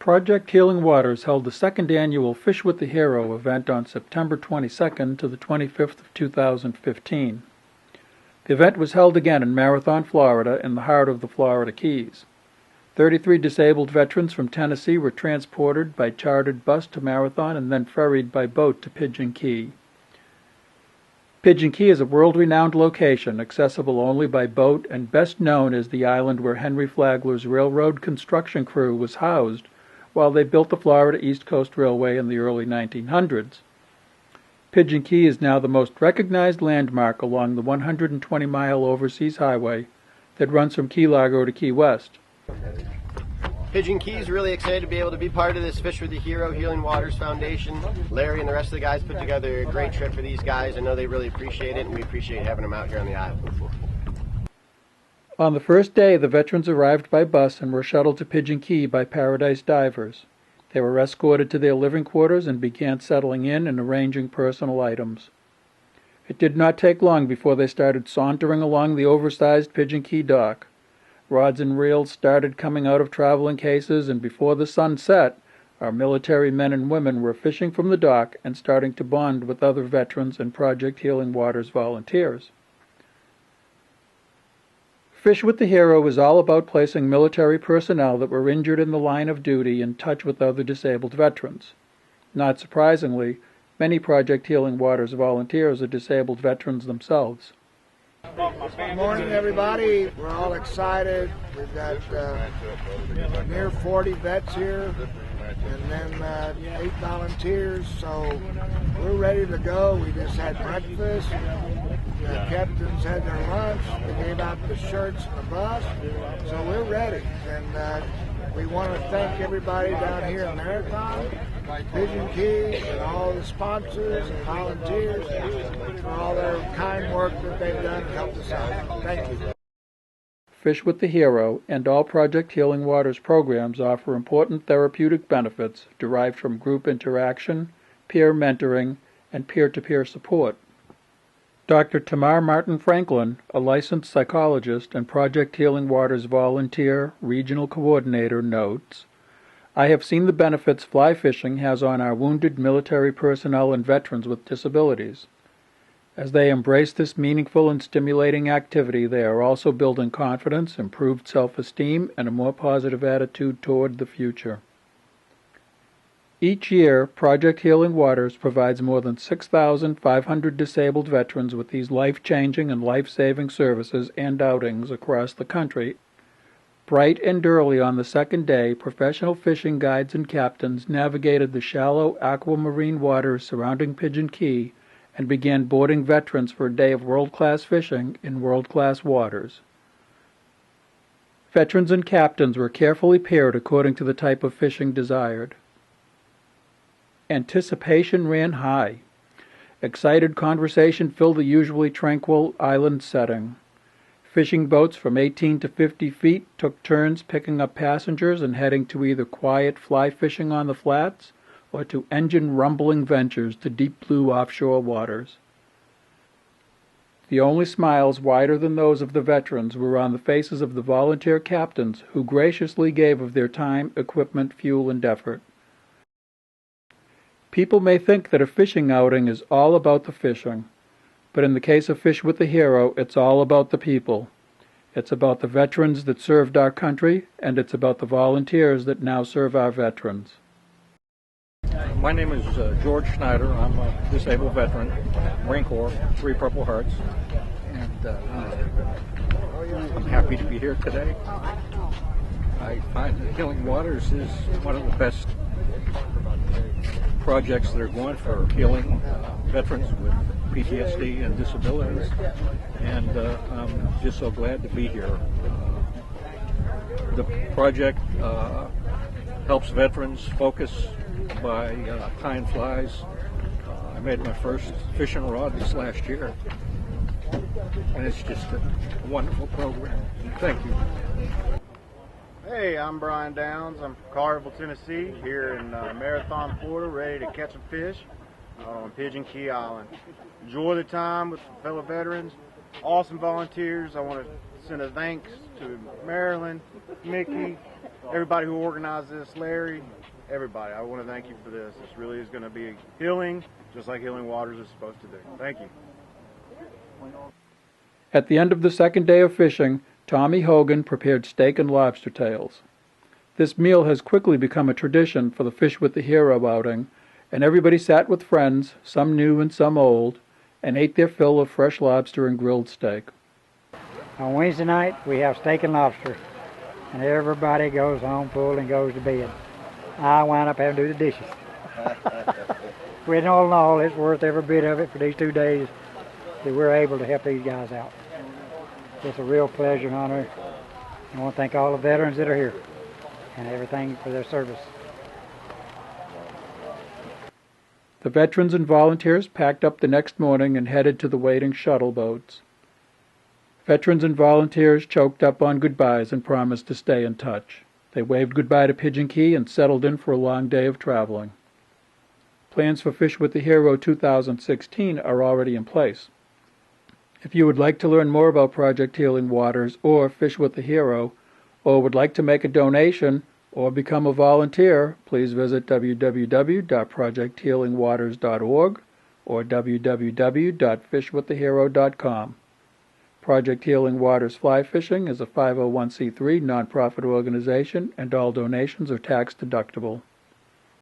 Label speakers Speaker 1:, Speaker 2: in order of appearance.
Speaker 1: Project Healing Waters held the second annual Fish with the Hero event on September 22nd to the 25th of 2015. The event was held again in Marathon, Florida, in the heart of the Florida Keys. 33 disabled veterans from Tennessee were transported by chartered bus to Marathon and then ferried by boat to Pigeon Key. Pigeon Key is a world-renowned location, accessible only by boat and best known as the island where Henry Flagler's railroad construction crew was housed while they built the Florida East Coast Railway in the early 1900s. Pigeon Key is now the most recognized landmark along the 120-mile overseas highway that runs from Key Largo to Key West.
Speaker 2: Pigeon Key is really excited to be able to be part of this Fish with the Hero Healing Waters Foundation. Larry and the rest of the guys put together a great trip for these guys. I know they really appreciate it, and we appreciate having them out here on the island.
Speaker 1: On the first day, the veterans arrived by bus and were shuttled to Pigeon Key by Paradise Divers. They were escorted to their living quarters and began settling in and arranging personal items. It did not take long before they started sauntering along the oversized Pigeon Key dock. Rods and reels started coming out of traveling cases, and before the sun set, our military men and women were fishing from the dock and starting to bond with other veterans and Project Healing Waters volunteers. Fish with the Hero is all about placing military personnel that were injured in the line of duty in touch with other disabled veterans. Not surprisingly, many Project Healing Waters volunteers are disabled veterans themselves.
Speaker 3: Good morning, everybody. We're all excited. We've got near 40 vets here and then 8 volunteers, so we're ready to go. We just had breakfast. The captains had their lunch. They gave out the shirts and the bus, so we're ready. And we want to thank everybody down here in Marathon, Pigeon Key, and all the sponsors and volunteers for all their kind work that they've done to help us out. Thank you.
Speaker 1: Fish with the Hero and all Project Healing Waters programs offer important therapeutic benefits derived from group interaction, peer mentoring, and peer-to-peer support. Dr. Tamar Martin Franklin, a licensed psychologist and Project Healing Waters volunteer regional coordinator, notes, "I have seen the benefits fly fishing has on our wounded military personnel and veterans with disabilities. As they embrace this meaningful and stimulating activity, they are also building confidence, improved self-esteem, and a more positive attitude toward the future." Each year, Project Healing Waters provides more than 6,500 disabled veterans with these life-changing and life-saving services and outings across the country. Bright and early on the second day, professional fishing guides and captains navigated the shallow aquamarine waters surrounding Pigeon Key and began boarding veterans for a day of world-class fishing in world-class waters. Veterans and captains were carefully paired according to the type of fishing desired. Anticipation ran high. Excited conversation filled the usually tranquil island setting. Fishing boats from 18 to 50 feet took turns picking up passengers and heading to either quiet fly fishing on the flats or to engine-rumbling ventures to deep blue offshore waters. The only smiles wider than those of the veterans were on the faces of the volunteer captains who graciously gave of their time, equipment, fuel, and effort. People may think that a fishing outing is all about the fishing, but in the case of Fish with the Hero, it's all about the people. It's about the veterans that served our country, and it's about the volunteers that now serve our veterans.
Speaker 4: My name is George Schneider. I'm a disabled veteran, Marine Corps, 3 Purple Hearts, and I'm happy to be here today. I find that Healing Waters is one of the best projects that are going for healing veterans with PTSD and disabilities, and I'm just so glad to be here. The project helps veterans focus by tying flies. I made my first fishing rod this last year, and it's just a wonderful program. Thank you.
Speaker 5: Hey, I'm Brian Downs. I'm from Carterville, Tennessee, here in Marathon, Florida, ready to catch some fish on Pigeon Key Island. Enjoy the time with fellow veterans, awesome volunteers. I want to send a thanks to Marilyn, Mickey, everybody who organized this, Larry, everybody. I want to thank you for this. This really is going to be healing, just like Healing Waters is supposed to do. Thank you.
Speaker 1: At the end of the second day of fishing, Tommy Hogan prepared steak and lobster tails. This meal has quickly become a tradition for the Fish with the Hero outing, and everybody sat with friends, some new and some old, and ate their fill of fresh lobster and grilled steak.
Speaker 6: On Wednesday night, we have steak and lobster, and everybody goes home full and goes to bed. I wind up having to do the dishes. With all in all, it's worth every bit of it for these 2 days that we're able to help these guys out. It's a real pleasure and honor. I want to thank all the veterans that are here and everything for their service.
Speaker 1: The veterans and volunteers packed up the next morning and headed to the waiting shuttle boats. Veterans and volunteers choked up on goodbyes and promised to stay in touch. They waved goodbye to Pigeon Key and settled in for a long day of traveling. Plans for Fish with the Hero 2016 are already in place. If you would like to learn more about Project Healing Waters or Fish with the Hero, or would like to make a donation or become a volunteer, please visit www.projecthealingwaters.org or www.fishwiththehero.com. Project Healing Waters Fly Fishing is a 501c3 nonprofit organization, and all donations are tax deductible.